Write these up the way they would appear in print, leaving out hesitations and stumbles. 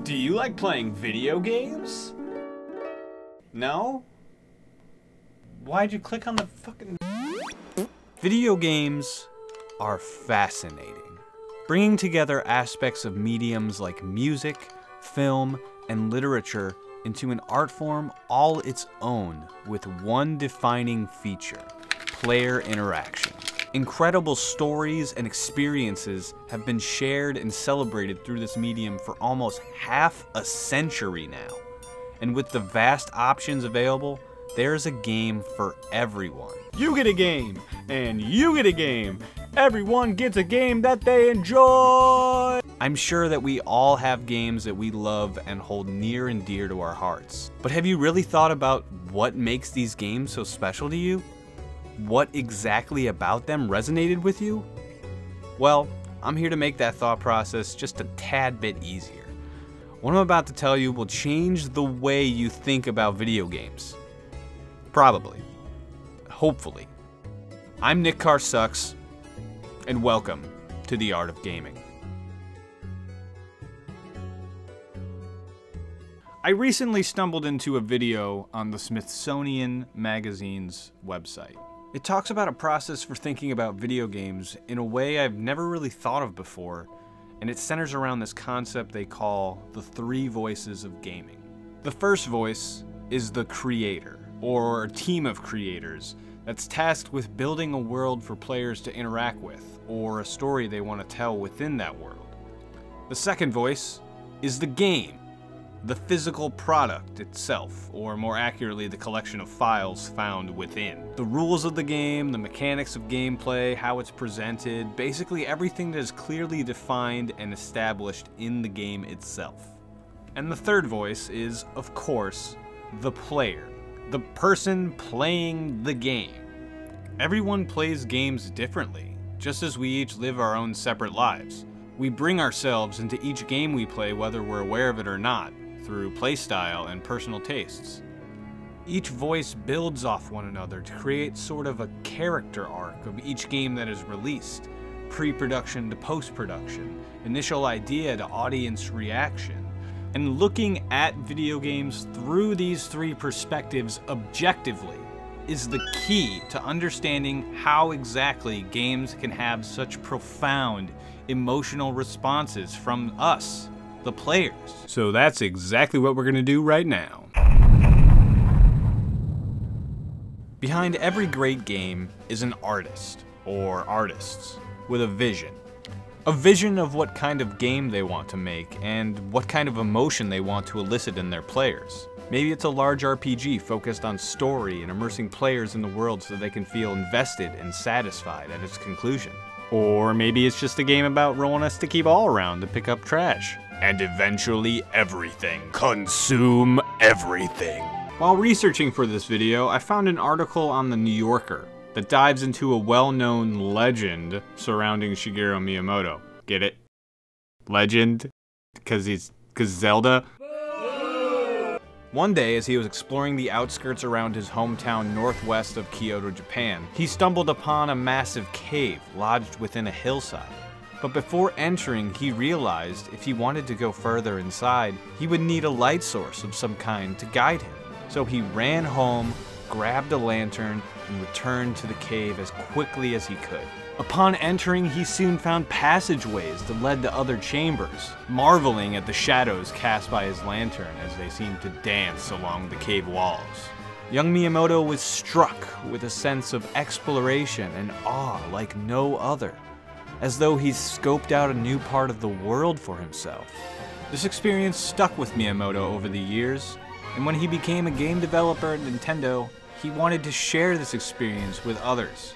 Do you like playing video games? No? Why'd you click on the fucking... Video games are fascinating, bringing together aspects of mediums like music, film, and literature into an art form all its own with one defining feature: player interaction. Incredible stories and experiences have been shared and celebrated through this medium for almost half a century now. And with the vast options available, there's a game for everyone. You get a game, and you get a game. Everyone gets a game that they enjoy. I'm sure that we all have games that we love and hold near and dear to our hearts. But have you really thought about what makes these games so special to you? What exactly about them resonated with you? Well, I'm here to make that thought process just a tad bit easier. What I'm about to tell you will change the way you think about video games. Probably. Hopefully. I'm CommanderCarr Sucks, and welcome to the Art of Gaming. I recently stumbled into a video on the Smithsonian magazine's website. It talks about a process for thinking about video games in a way I've never really thought of before, and it centers around this concept they call the three voices of gaming. The first voice is the creator, or a team of creators that's tasked with building a world for players to interact with, or a story they want to tell within that world. The second voice is the game, the physical product itself, or more accurately, the collection of files found within. The rules of the game, the mechanics of gameplay, how it's presented, basically everything that is clearly defined and established in the game itself. And the third voice is, of course, the player, the person playing the game. Everyone plays games differently, just as we each live our own separate lives. We bring ourselves into each game we play whether we're aware of it or not, through playstyle and personal tastes. Each voice builds off one another to create sort of a character arc of each game that is released, pre-production to post-production, initial idea to audience reaction. And looking at video games through these three perspectives objectively is the key to understanding how exactly games can have such profound emotional responses from us, the players. So that's exactly what we're gonna do right now. Behind every great game is an artist, or artists, with a vision. A vision of what kind of game they want to make, and what kind of emotion they want to elicit in their players. Maybe it's a large RPG focused on story and immersing players in the world so they can feel invested and satisfied at its conclusion. Or maybe it's just a game about rolling a sticky ball around to pick up trash. And eventually everything. Consume everything. While researching for this video, I found an article on The New Yorker that dives into a well-known legend surrounding Shigeru Miyamoto. Get it? Legend? Cause Zelda? One day, as he was exploring the outskirts around his hometown northwest of Kyoto, Japan, he stumbled upon a massive cave lodged within a hillside. But before entering, he realized if he wanted to go further inside, he would need a light source of some kind to guide him. So he ran home, grabbed a lantern, and returned to the cave as quickly as he could. Upon entering, he soon found passageways that led to other chambers, marveling at the shadows cast by his lantern as they seemed to dance along the cave walls. Young Miyamoto was struck with a sense of exploration and awe like no other, as though he scoped out a new part of the world for himself. This experience stuck with Miyamoto over the years, and when he became a game developer at Nintendo, he wanted to share this experience with others.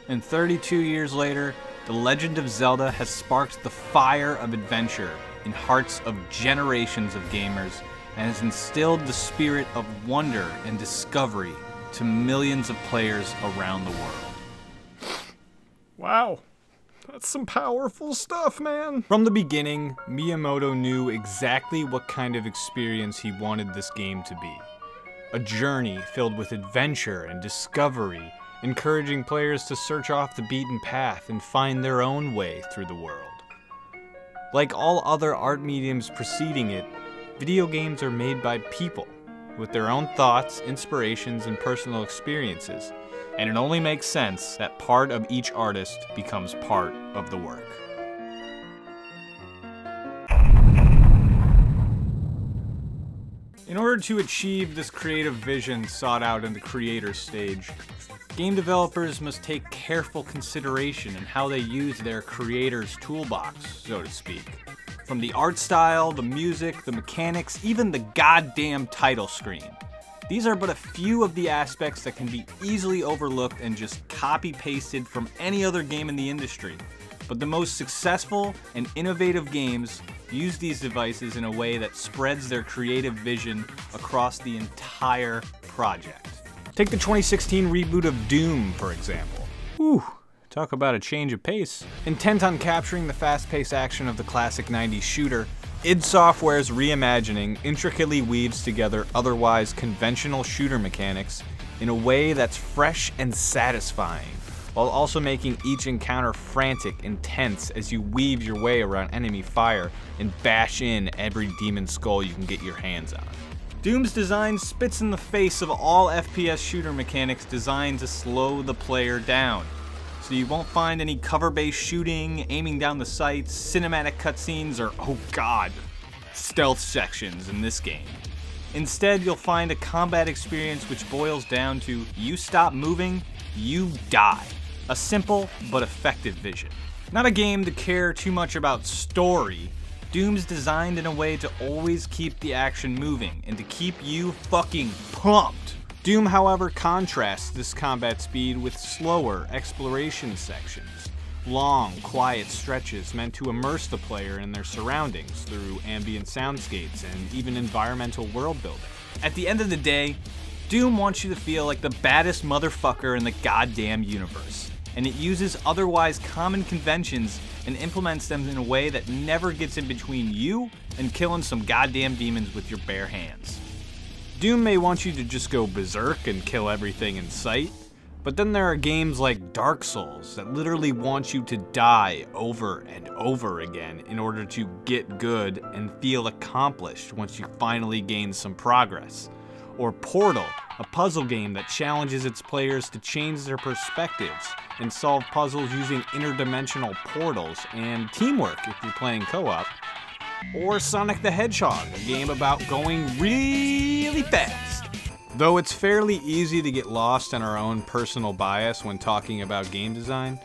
And 32 years later, the Legend of Zelda has sparked the fire of adventure in hearts of generations of gamers and has instilled the spirit of wonder and discovery to millions of players around the world. Wow. That's some powerful stuff, man. From the beginning, Miyamoto knew exactly what kind of experience he wanted this game to be. A journey filled with adventure and discovery, encouraging players to search off the beaten path and find their own way through the world. Like all other art mediums preceding it, Video games are made by people, with their own thoughts, inspirations, and personal experiences, and it only makes sense that part of each artist becomes part of the work. In order to achieve this creative vision sought out in the creator stage, game developers must take careful consideration in how they use their creator's toolbox, so to speak. From the art style, the music, the mechanics, even the goddamn title screen. These are but a few of the aspects that can be easily overlooked and just copy-pasted from any other game in the industry. But the most successful and innovative games use these devices in a way that spreads their creative vision across the entire project. Take the 2016 reboot of Doom, for example. Whew, talk about a change of pace. Intent on capturing the fast-paced action of the classic 90s shooter, id Software's reimagining intricately weaves together otherwise conventional shooter mechanics in a way that's fresh and satisfying, while also making each encounter frantic and tense as you weave your way around enemy fire and bash in every demon skull you can get your hands on. Doom's design spits in the face of all FPS shooter mechanics designed to slow the player down, so you won't find any cover-based shooting, aiming down the sights, cinematic cutscenes, or, oh god, stealth sections in this game. Instead, you'll find a combat experience which boils down to you stop moving, you die. A simple but effective vision. Not a game to care too much about story, Doom's designed in a way to always keep the action moving and to keep you fucking pumped. Doom, however, contrasts this combat speed with slower exploration sections. Long, quiet stretches meant to immerse the player in their surroundings through ambient soundscapes and even environmental world building. At the end of the day, Doom wants you to feel like the baddest motherfucker in the goddamn universe, and it uses otherwise common conventions and implements them in a way that never gets in between you and killing some goddamn demons with your bare hands. Doom may want you to just go berserk and kill everything in sight, but then there are games like Dark Souls that literally want you to die over and over again in order to get good and feel accomplished once you finally gain some progress. Or Portal, a puzzle game that challenges its players to change their perspectives and solve puzzles using interdimensional portals and teamwork if you're playing co-op. Or Sonic the Hedgehog, a game about going really fast. Though it's fairly easy to get lost in our own personal bias when talking about game design,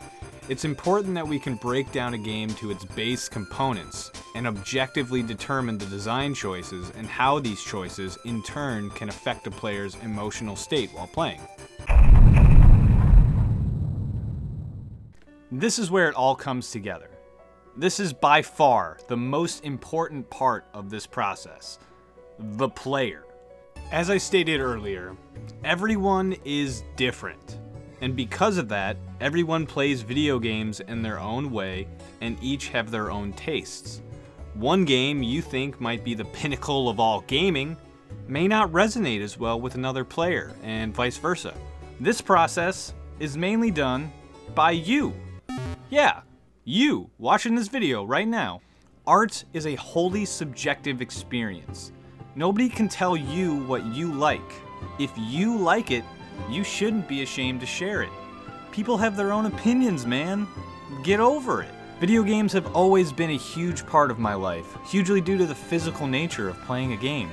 it's important that we can break down a game to its base components and objectively determine the design choices and how these choices, in turn, can affect a player's emotional state while playing. This is where it all comes together. This is by far the most important part of this process: the player. As I stated earlier, everyone is different. And because of that, everyone plays video games in their own way and each have their own tastes. One game you think might be the pinnacle of all gaming may not resonate as well with another player, and vice versa. This process is mainly done by you. Yeah, you watching this video right now. Art is a wholly subjective experience. Nobody can tell you what you like. If you like it, you shouldn't be ashamed to share it. People have their own opinions, man. Get over it. Video games have always been a huge part of my life, hugely due to the physical nature of playing a game.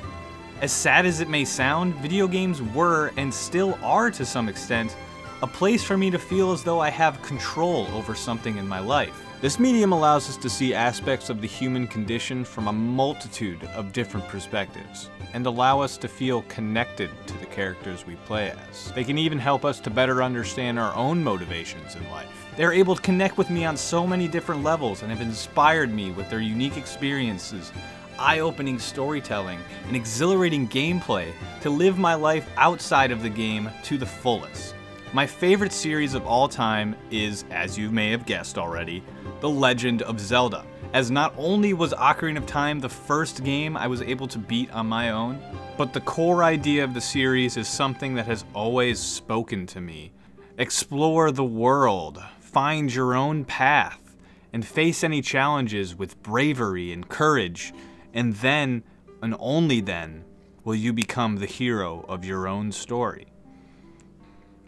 As sad as it may sound, video games were, and still are to some extent, a place for me to feel as though I have control over something in my life. This medium allows us to see aspects of the human condition from a multitude of different perspectives, and allow us to feel connected to the characters we play as. They can even help us to better understand our own motivations in life. They're able to connect with me on so many different levels and have inspired me with their unique experiences, eye-opening storytelling, and exhilarating gameplay to live my life outside of the game to the fullest. My favorite series of all time is, as you may have guessed already, The Legend of Zelda, as not only was Ocarina of Time the first game I was able to beat on my own, but the core idea of the series is something that has always spoken to me. Explore the world, find your own path, and face any challenges with bravery and courage, and then, and only then will you become the hero of your own story.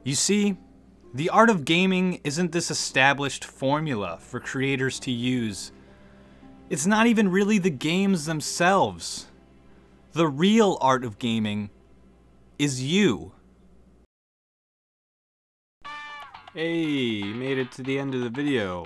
You see, the art of gaming isn't this established formula for creators to use. It's not even really the games themselves. The real art of gaming is you. Hey, you made it to the end of the video.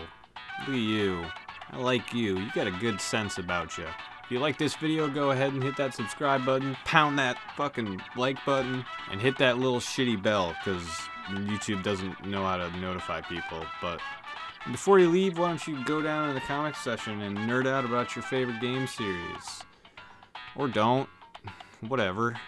Look at you. I like you. You got a good sense about you. If you like this video, go ahead and hit that subscribe button, pound that fucking like button, and hit that little shitty bell, because YouTube doesn't know how to notify people. But before you leave, why don't you go down to the comics section and nerd out about your favorite game series. Or don't. Whatever.